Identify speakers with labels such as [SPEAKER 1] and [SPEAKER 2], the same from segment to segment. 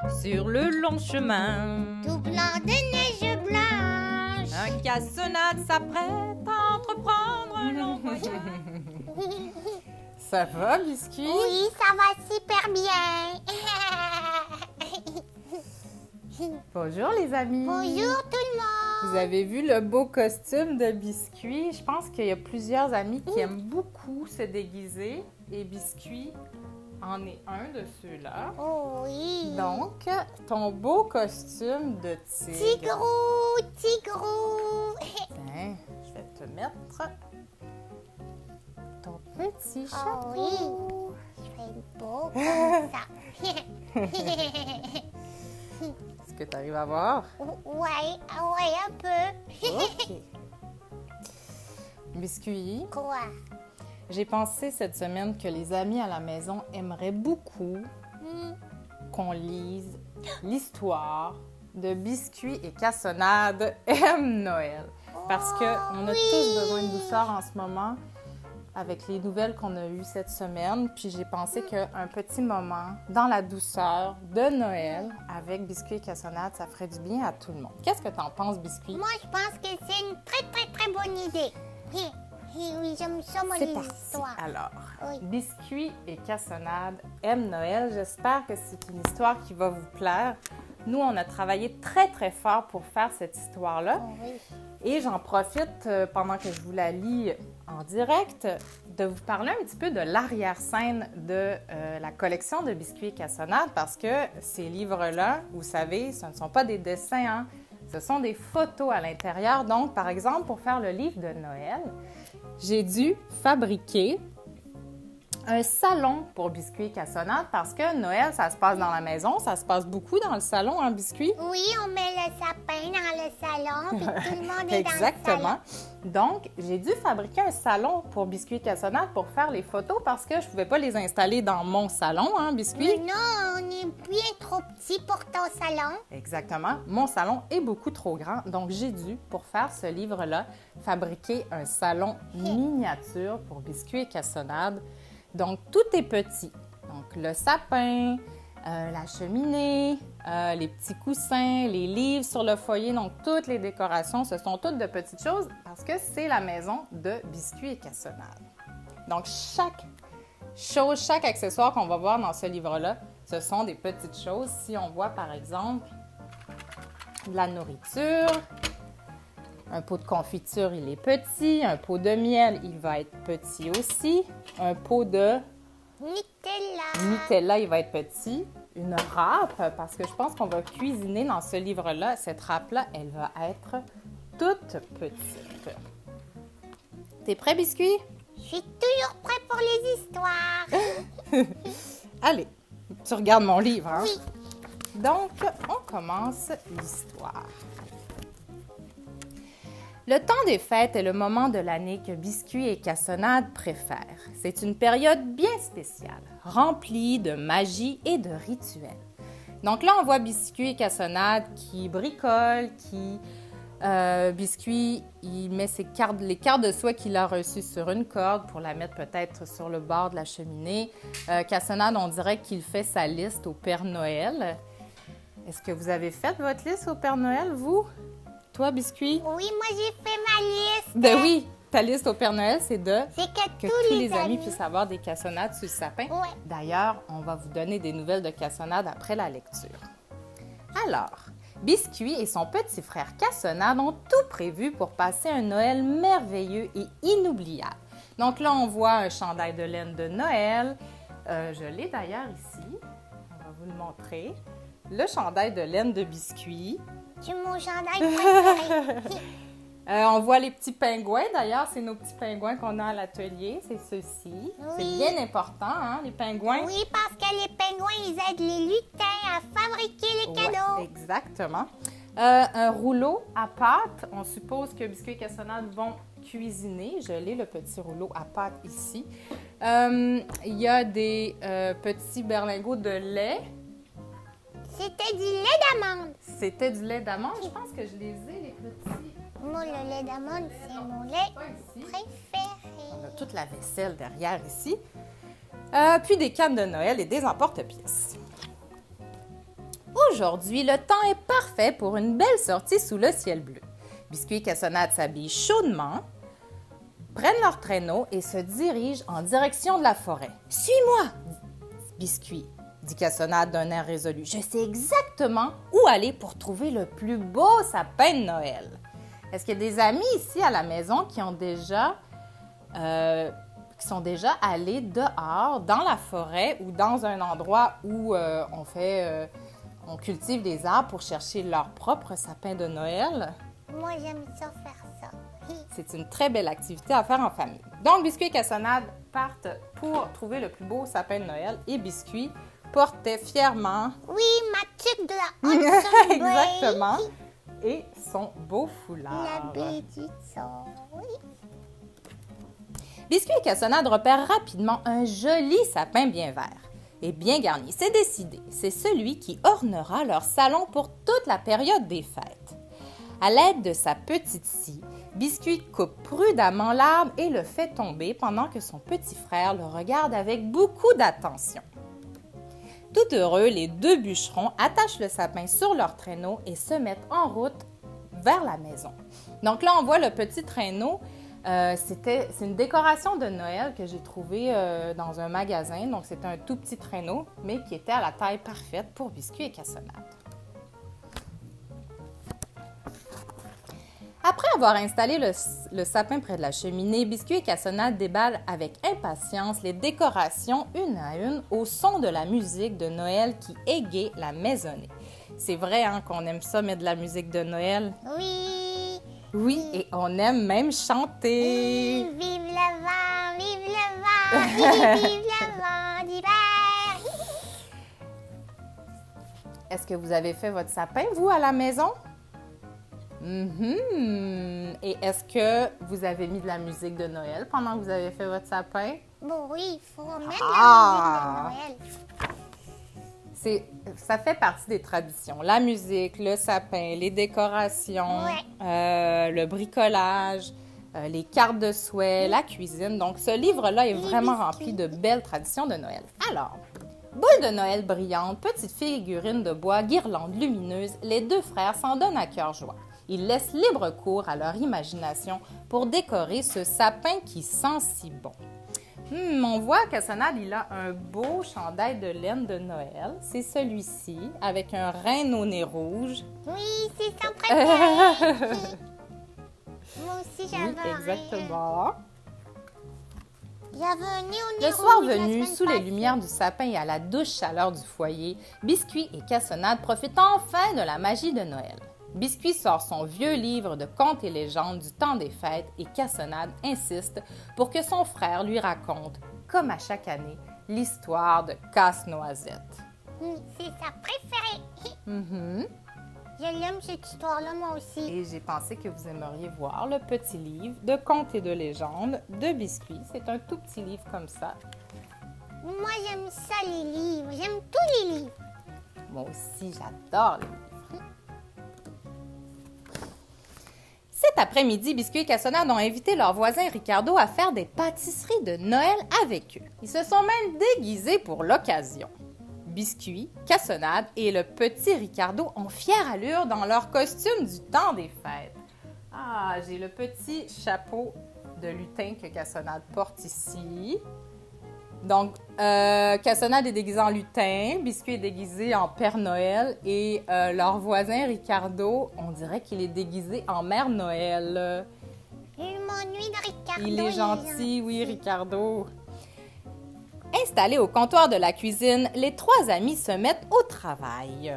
[SPEAKER 1] sur le long chemin.
[SPEAKER 2] Tout blanc de neige blanche.
[SPEAKER 1] Un cassonade s'apprête à entreprendre un long voyage. Ça va, Biscuit?
[SPEAKER 2] Oui, ça va super bien.
[SPEAKER 1] Bonjour, les amis.
[SPEAKER 2] Bonjour tout le monde.
[SPEAKER 1] Vous avez vu le beau costume de Biscuit? Je pense qu'il y a plusieurs amis qui aiment beaucoup se déguiser. Et Biscuit en est un de ceux-là.
[SPEAKER 2] Oh oui.
[SPEAKER 1] Donc, ton beau costume de tigre.
[SPEAKER 2] Tigrou.
[SPEAKER 1] Tiens, je vais te mettre ton petit
[SPEAKER 2] Oh
[SPEAKER 1] chapeau.
[SPEAKER 2] oui. Je fais beau comme ça.
[SPEAKER 1] Est-ce que tu arrives à voir?
[SPEAKER 2] Ouais, un peu.
[SPEAKER 1] OK. Biscuit,
[SPEAKER 2] Quoi?
[SPEAKER 1] j'ai pensé cette semaine que les amis à la maison aimeraient beaucoup qu'on lise l'histoire de Biscuit et Cassonade aiment Noël. Parce qu'on a tous besoin de douceur en ce moment avec les nouvelles qu'on a eues cette semaine. Puis j'ai pensé qu'un petit moment dans la douceur de Noël avec Biscuit et Cassonade, ça ferait du bien à tout le monde. Qu'est-ce que tu en penses, Biscuit?
[SPEAKER 2] Moi, je pense que c'est une très bonne idée. Oui, j'aime ça, moi,
[SPEAKER 1] C'est
[SPEAKER 2] les
[SPEAKER 1] parti.
[SPEAKER 2] histoires.
[SPEAKER 1] Alors,
[SPEAKER 2] Oui.
[SPEAKER 1] Biscuit et Cassonade aiment Noël. J'espère que c'est une histoire qui va vous plaire. Nous, on a travaillé très fort pour faire cette histoire-là.
[SPEAKER 2] Oh, oui.
[SPEAKER 1] Et j'en profite, pendant que je vous la lis en direct, de vous parler un petit peu de l'arrière-scène de la collection de Biscuits et Cassonade, parce que ces livres-là, vous savez, ce ne sont pas des dessins, hein? Ce sont des photos à l'intérieur. Donc, par exemple, pour faire le livre de Noël, j'ai dû fabriquer un salon pour Biscuit et Cassonade parce que Noël, ça se passe dans la maison, ça se passe beaucoup dans le salon, hein, Biscuit?
[SPEAKER 2] Oui, on met le sapin dans le salon, puis tout le monde est
[SPEAKER 1] Exactement.
[SPEAKER 2] dans le salon.
[SPEAKER 1] Donc, j'ai dû fabriquer un salon pour Biscuit et Cassonade pour faire les photos parce que je ne pouvais pas les installer dans mon salon, hein, Biscuit?
[SPEAKER 2] Mais non, on est bien trop petit pour ton salon.
[SPEAKER 1] Exactement. Mon salon est beaucoup trop grand, donc j'ai dû, pour faire ce livre-là, fabriquer un salon miniature pour Biscuit et Cassonade. Donc, tout est petit. Donc, le sapin, la cheminée, les petits coussins, les livres sur le foyer. Donc, toutes les décorations, ce sont toutes de petites choses parce que c'est la maison de Biscuit et Cassonade. Donc, chaque chose, chaque accessoire qu'on va voir dans ce livre-là, ce sont des petites choses. Si on voit, par exemple, de la nourriture, un pot de confiture, il est petit. Un pot de miel, il va être petit aussi. Un pot de Nutella, il va être petit. Une râpe, parce que je pense qu'on va cuisiner dans ce livre-là. Cette râpe-là, elle va être toute petite. T'es prêt, Biscuit?
[SPEAKER 2] Je suis toujours prêt pour les histoires.
[SPEAKER 1] Allez, tu regardes mon livre, hein?
[SPEAKER 2] Oui.
[SPEAKER 1] Donc, on commence l'histoire. Le temps des fêtes est le moment de l'année que Biscuit et Cassonade préfèrent. C'est une période bien spéciale, remplie de magie et de rituels. Donc là, on voit Biscuit et Cassonade qui bricolent, Biscuit, il met les cartes de soie qu'il a reçues sur une corde pour la mettre peut-être sur le bord de la cheminée. Cassonade, on dirait qu'il fait sa liste au Père Noël. Est-ce que vous avez fait votre liste au Père Noël, vous? Toi, Biscuit?
[SPEAKER 2] Oui, moi, j'ai fait ma liste.
[SPEAKER 1] Ben oui, ta liste au Père Noël, c'est
[SPEAKER 2] C'est
[SPEAKER 1] que
[SPEAKER 2] tous
[SPEAKER 1] tous
[SPEAKER 2] les
[SPEAKER 1] les amis
[SPEAKER 2] amis
[SPEAKER 1] puissent avoir des cassonades sur le sapin.
[SPEAKER 2] Ouais.
[SPEAKER 1] D'ailleurs, on va vous donner des nouvelles de cassonade après la lecture. Alors, Biscuit et son petit frère Cassonade ont tout prévu pour passer un Noël merveilleux et inoubliable. Donc là, on voit un chandail de laine de Noël. Je l'ai d'ailleurs ici. On va vous le montrer. Le chandail de laine de Biscuit.
[SPEAKER 2] Tu mon chandail préféré.
[SPEAKER 1] On voit les petits pingouins. D'ailleurs, c'est nos petits pingouins qu'on a à l'atelier. C'est ceux-ci.
[SPEAKER 2] Oui.
[SPEAKER 1] C'est bien important, hein, les pingouins.
[SPEAKER 2] Oui, parce que les pingouins, ils aident les lutins à fabriquer les cadeaux.
[SPEAKER 1] Ouais, exactement. Un rouleau à pâte. On suppose que Biscuit et Cassonade vont cuisiner. Je l'ai, le petit rouleau à pâte ici. Il y a des petits berlingots de lait.
[SPEAKER 2] C'était du lait d'amande.
[SPEAKER 1] C'était du lait d'amande. Je pense que je les ai, les petits.
[SPEAKER 2] Moi, le lait d'amande, c'est mon lait
[SPEAKER 1] Pas ici.
[SPEAKER 2] préféré.
[SPEAKER 1] On a toute la vaisselle derrière ici. Puis des cannes de Noël et des emporte-pièces. Aujourd'hui, le temps est parfait pour une belle sortie sous le ciel bleu. Biscuit et Cassonade s'habillent chaudement, prennent leur traîneau et se dirigent en direction de la forêt. « Suis-moi! » Biscuit, dit Cassonade d'un air résolu. « Je sais exactement où aller pour trouver le plus beau sapin de Noël. » Est-ce qu'il y a des amis ici à la maison qui sont déjà allés dehors, dans la forêt ou dans un endroit où on cultive des arbres pour chercher leur propre sapin de Noël?
[SPEAKER 2] Moi, j'aime ça faire ça.
[SPEAKER 1] C'est une très belle activité à faire en famille. Donc, Biscuit et Cassonade partent pour trouver le plus beau sapin de Noël et Biscuit portait fièrement...
[SPEAKER 2] Oui, ma tuque de la Hudson Bay.
[SPEAKER 1] Exactement. Et son beau foulard.
[SPEAKER 2] La petite sœur, oui.
[SPEAKER 1] Biscuit et Cassonade repèrent rapidement un joli sapin bien vert et bien garni. C'est décidé, c'est celui qui ornera leur salon pour toute la période des fêtes. À l'aide de sa petite scie, Biscuit coupe prudemment l'arbre et le fait tomber pendant que son petit frère le regarde avec beaucoup d'attention. Tout heureux, les deux bûcherons attachent le sapin sur leur traîneau et se mettent en route vers la maison. Donc là, on voit le petit traîneau. C'est une décoration de Noël que j'ai trouvée dans un magasin. Donc, c'était un tout petit traîneau, mais qui était à la taille parfaite pour Biscuit et Cassonade. Après avoir installé le sapin près de la cheminée, Biscuit et Cassonade déballent avec impatience les décorations une à une au son de la musique de Noël qui égaye la maisonnée. C'est vrai hein, qu'on aime ça, mettre de la musique de Noël?
[SPEAKER 2] Oui.
[SPEAKER 1] Oui, et on aime même chanter.
[SPEAKER 2] Vive le vent, vive le vent, vive le vent d'hiver.
[SPEAKER 1] Est-ce que vous avez fait votre sapin, vous, à la maison? Et est-ce que vous avez mis de la musique de Noël pendant que vous avez fait votre sapin?
[SPEAKER 2] Bon, oui, il faut mettre la musique de Noël.
[SPEAKER 1] Ça fait partie des traditions. La musique, le sapin, les décorations, le bricolage, les cartes de souhait, la cuisine. Donc, ce livre-là est vraiment rempli de belles traditions de Noël. Alors, boule de Noël brillante, petite figurine de bois, guirlande lumineuse, les deux frères s'en donnent à cœur joie. Ils laissent libre cours à leur imagination pour décorer ce sapin qui sent si bon. On voit que Cassonade, il a un beau chandail de laine de Noël. C'est celui-ci, avec un renne au nez rouge.
[SPEAKER 2] Oui, c'est son préféré. Moi aussi, j'avais un
[SPEAKER 1] exactement.
[SPEAKER 2] J'avais un nez au nez
[SPEAKER 1] Le soir
[SPEAKER 2] rouge,
[SPEAKER 1] venu, sous les lumières du sapin et à la douce chaleur du foyer, Biscuit et Cassonade profitent enfin de la magie de Noël. Biscuit sort son vieux livre de contes et légendes du temps des fêtes et Cassonade insiste pour que son frère lui raconte, comme à chaque année, l'histoire de Casse-Noisette.
[SPEAKER 2] C'est sa préférée. Je l'aime cette histoire-là, moi aussi.
[SPEAKER 1] Et j'ai pensé que vous aimeriez voir le petit livre de contes et de légendes de Biscuit. C'est un tout petit livre comme ça.
[SPEAKER 2] Moi, j'aime ça, les livres. J'aime tous les livres.
[SPEAKER 1] Moi aussi, j'adore les livres. Cet après-midi, Biscuit et Cassonade ont invité leur voisin Ricardo à faire des pâtisseries de Noël avec eux. Ils se sont même déguisés pour l'occasion. Biscuit, Cassonade et le petit Ricardo ont fière allure dans leur costume du temps des fêtes. Ah, j'ai le petit chapeau de lutin que Cassonade porte ici. Donc, Cassonade est déguisé en lutin, Biscuit est déguisé en Père Noël et leur voisin Ricardo, on dirait qu'il est déguisé en Mère Noël.
[SPEAKER 2] Je m'ennuie de Ricardo.
[SPEAKER 1] Il est gentil, oui, Ricardo. Installés au comptoir de la cuisine, les trois amis se mettent au travail.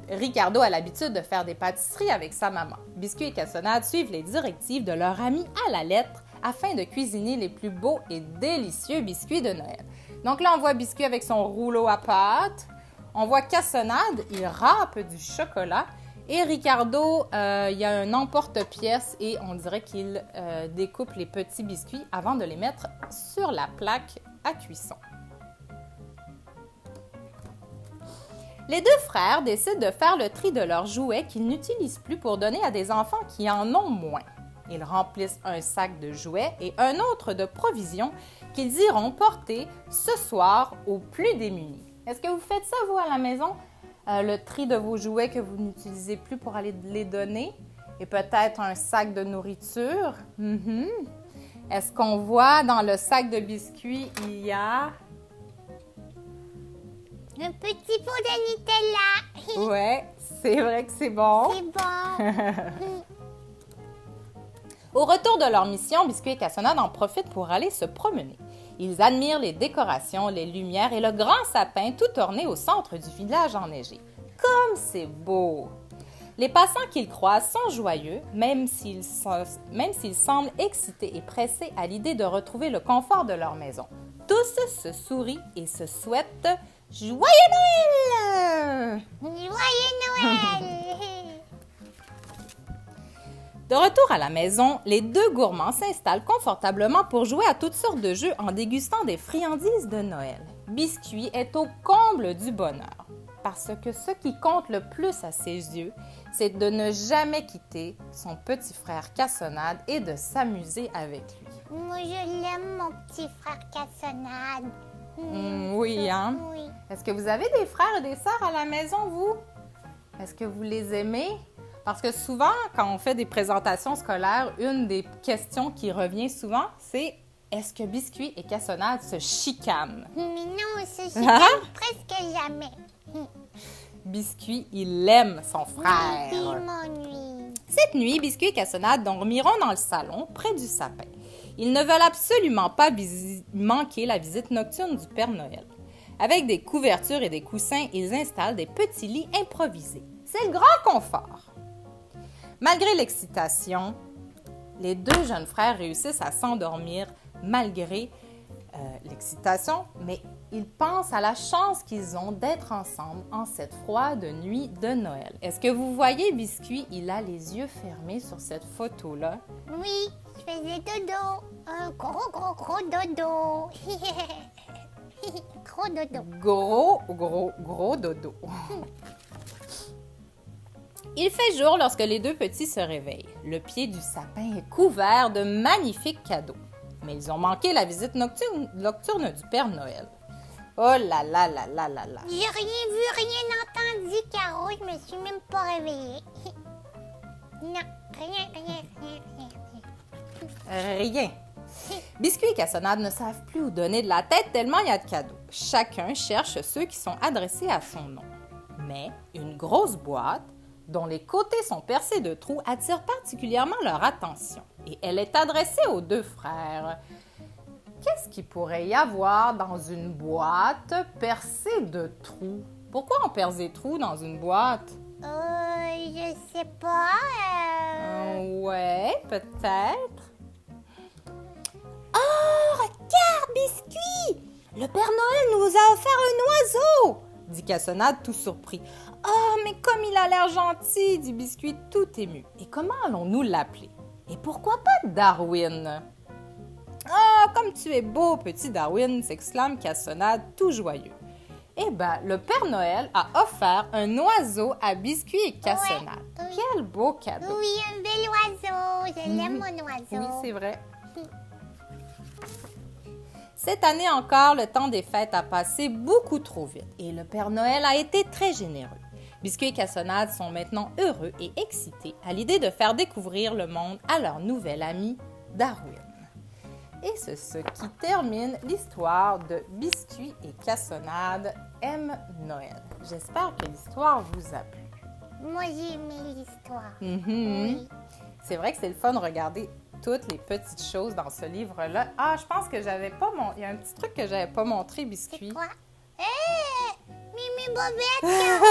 [SPEAKER 1] Ricardo a l'habitude de faire des pâtisseries avec sa maman. Biscuit et Cassonade suivent les directives de leur ami à la lettre afin de cuisiner les plus beaux et délicieux biscuits de Noël. Donc là, on voit Biscuit avec son rouleau à pâte. On voit Cassonade, il râpe du chocolat. Et Ricardo, il y a un emporte-pièce et on dirait qu'il découpe les petits biscuits avant de les mettre sur la plaque à cuisson. Les deux frères décident de faire le tri de leurs jouets qu'ils n'utilisent plus pour donner à des enfants qui en ont moins. Ils remplissent un sac de jouets et un autre de provisions qu'ils iront porter ce soir aux plus démunis. Est-ce que vous faites ça, vous, à la maison? le tri de vos jouets que vous n'utilisez plus pour aller les donner et peut-être un sac de nourriture. Est-ce qu'on voit dans le sac de biscuits, il y a...
[SPEAKER 2] Un petit pot de Nutella.
[SPEAKER 1] Ouais, c'est vrai que c'est bon.
[SPEAKER 2] C'est bon.
[SPEAKER 1] Au retour de leur mission, Biscuit et Cassonade en profitent pour aller se promener. Ils admirent les décorations, les lumières et le grand sapin tout orné au centre du village enneigé. Comme c'est beau! Les passants qu'ils croisent sont joyeux, même s'ils semblent excités et pressés à l'idée de retrouver le confort de leur maison. Tous se sourient et se souhaitent « Joyeux Noël! »
[SPEAKER 2] Joyeux Noël.
[SPEAKER 1] De retour à la maison, les deux gourmands s'installent confortablement pour jouer à toutes sortes de jeux en dégustant des friandises de Noël. Biscuit est au comble du bonheur, parce que ce qui compte le plus à ses yeux, c'est de ne jamais quitter son petit frère Cassonade et de s'amuser avec lui.
[SPEAKER 2] Moi, je l'aime, mon petit frère Cassonade.
[SPEAKER 1] Oui, hein?
[SPEAKER 2] Oui.
[SPEAKER 1] Est-ce que vous avez des frères et des sœurs à la maison, vous? Est-ce que vous les aimez? Parce que souvent, quand on fait des présentations scolaires, une des questions qui revient souvent, c'est est-ce que Biscuit et Cassonade se chicanent?
[SPEAKER 2] Mais non, on se chicane presque jamais.
[SPEAKER 1] Biscuit, il aime son frère.
[SPEAKER 2] Il m'ennuie.
[SPEAKER 1] Cette nuit, Biscuit et Cassonade dormiront dans le salon, près du sapin. Ils ne veulent absolument pas manquer la visite nocturne du Père Noël. Avec des couvertures et des coussins, ils installent des petits lits improvisés. C'est le grand confort. Malgré l'excitation, les deux jeunes frères réussissent à s'endormir malgré l'excitation, mais ils pensent à la chance qu'ils ont d'être ensemble en cette froide nuit de Noël. Est-ce que vous voyez Biscuit? Il a les yeux fermés sur cette photo-là.
[SPEAKER 2] Oui, je faisais dodo. Un gros dodo. Gros dodo.
[SPEAKER 1] Gros dodo. Il fait jour lorsque les deux petits se réveillent. Le pied du sapin est couvert de magnifiques cadeaux. Mais ils ont manqué la visite nocturne du Père Noël. Oh là là là là là là.
[SPEAKER 2] J'ai rien vu, rien entendu, Caro. Je me suis même pas réveillée. Non,
[SPEAKER 1] Rien. Biscuit et Cassonade ne savent plus où donner de la tête tellement il y a de cadeaux. Chacun cherche ceux qui sont adressés à son nom. Mais une grosse boîte, dont les côtés sont percés de trous, attire particulièrement leur attention. Et elle est adressée aux deux frères. Qu'est-ce qu'il pourrait y avoir dans une boîte percée de trous? Pourquoi on perce des trous dans une boîte?
[SPEAKER 2] Je sais pas.
[SPEAKER 1] Ouais, peut-être. Oh, regarde, Biscuit! Le Père Noël nous a offert un oiseau! Dit Cassonade tout surpris. Oh, mais comme il a l'air gentil, dit Biscuit tout ému. Et comment allons-nous l'appeler? Et pourquoi pas Darwin? Ah, comme tu es beau, petit Darwin, s'exclame Cassonade tout joyeux. Eh bien, le Père Noël a offert un oiseau à Biscuit et Cassonade.
[SPEAKER 2] Ouais, oui.
[SPEAKER 1] Quel beau cadeau!
[SPEAKER 2] Oui, un bel oiseau. Je l'aime, mon oiseau.
[SPEAKER 1] Oui, c'est vrai. Cette année encore, le temps des fêtes a passé beaucoup trop vite et le Père Noël a été très généreux. Biscuit et Cassonade sont maintenant heureux et excités à l'idée de faire découvrir le monde à leur nouvel ami Darwin. Et c'est ce qui termine l'histoire de Biscuit et Cassonade aiment Noël. J'espère que l'histoire vous a plu.
[SPEAKER 2] Moi, j'ai aimé l'histoire.
[SPEAKER 1] Oui. C'est vrai que c'est le fun de regarder toutes les petites choses dans ce livre-là. Ah, je pense que j'avais pas Il y a un petit truc que j'avais pas montré, Biscuit.
[SPEAKER 2] C'est quoi? Mes bobettes, Caro!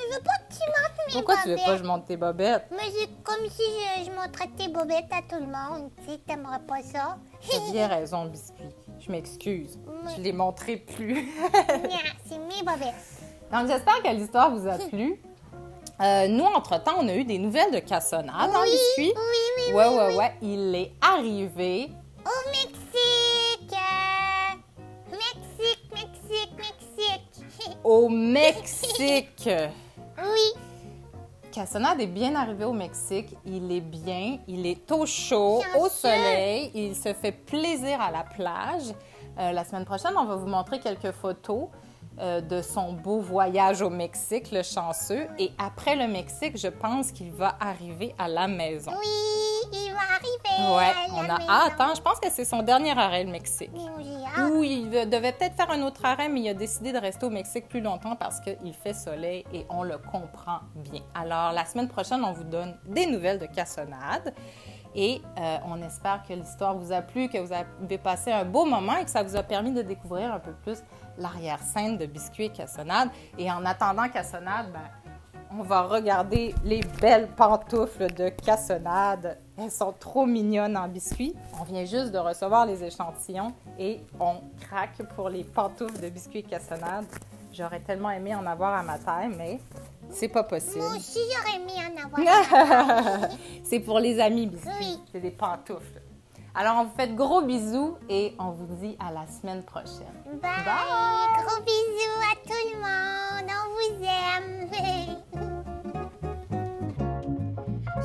[SPEAKER 2] Je veux pas que tu montres mes
[SPEAKER 1] Pourquoi
[SPEAKER 2] bobettes.
[SPEAKER 1] tu veux pas que je monte tes bobettes?
[SPEAKER 2] Mais c'est comme si je montrais tes bobettes à tout le monde. Tu sais, t'aimerais pas ça?
[SPEAKER 1] Tu as bien raison, Biscuit. Je m'excuse. Je les montrerai plus.
[SPEAKER 2] Non, c'est mes bobettes.
[SPEAKER 1] Donc, j'espère que l'histoire vous a plu. Nous, entre-temps, on a eu des nouvelles de Cassonade, hein, Biscuit?
[SPEAKER 2] Oui.
[SPEAKER 1] Ouais. Il est arrivé
[SPEAKER 2] Au Mexique! Mexique!
[SPEAKER 1] au Mexique.
[SPEAKER 2] Oui.
[SPEAKER 1] Cassonade est bien arrivé au Mexique. Il est bien. Il est au chaud,
[SPEAKER 2] Bien
[SPEAKER 1] au
[SPEAKER 2] sûr.
[SPEAKER 1] soleil. Il se fait plaisir à la plage. La semaine prochaine, on va vous montrer quelques photos. de son beau voyage au Mexique, le chanceux. Et après le Mexique, je pense qu'il va arriver à la maison.
[SPEAKER 2] Oui, il va arriver.
[SPEAKER 1] Ouais, on
[SPEAKER 2] à la
[SPEAKER 1] a
[SPEAKER 2] maison.
[SPEAKER 1] hâte. Hein? Je pense que c'est son dernier arrêt, le Mexique.
[SPEAKER 2] Oui, j'ai hâte.
[SPEAKER 1] Ou il devait peut-être faire un autre arrêt, mais il a décidé de rester au Mexique plus longtemps parce qu'il fait soleil et on le comprend bien. Alors, la semaine prochaine, on vous donne des nouvelles de Cassonade. Et on espère que l'histoire vous a plu, que vous avez passé un beau moment et que ça vous a permis de découvrir un peu plus l'arrière-scène de Biscuit et Cassonade. Et en attendant Cassonade, on va regarder les belles pantoufles de Cassonade. Elles sont trop mignonnes en biscuit. On vient juste de recevoir les échantillons et on craque pour les pantoufles de Biscuit et Cassonade. J'aurais tellement aimé en avoir à ma taille, mais c'est pas possible.
[SPEAKER 2] Moi aussi, j'aurais aimé en avoir.
[SPEAKER 1] C'est pour les amis biscuits.
[SPEAKER 2] Oui.
[SPEAKER 1] C'est des pantoufles. Alors, on vous fait de gros bisous et on vous dit à la semaine prochaine.
[SPEAKER 2] Bye.
[SPEAKER 1] Bye.
[SPEAKER 2] Gros bisous à tout le monde. On vous aime.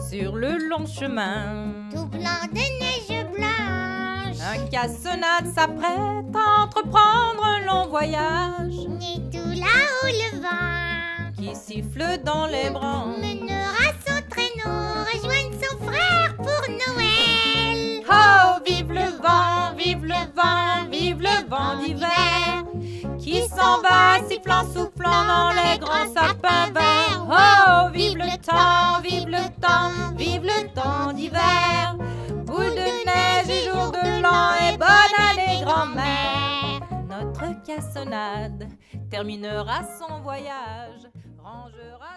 [SPEAKER 1] Sur le long chemin,
[SPEAKER 2] Tout blanc de neige blanche.
[SPEAKER 1] un Cassonade s'apprête à entreprendre un long voyage
[SPEAKER 2] Et tout là-haut le vent
[SPEAKER 1] qui siffle dans les branches.
[SPEAKER 2] mènera son traîneau, rejoindre son frère pour Noël.
[SPEAKER 1] Oh, vive le vent, vive le vent, vive le vent d'hiver qui s'en va sifflant, soufflant dans les grands sapins verts. Oh, vive le temps, vive le temps, vive le temps d'hiver. Boule de neige et jour de l'an et bonne année grand-mère. Notre Cassonade terminera son voyage, rangera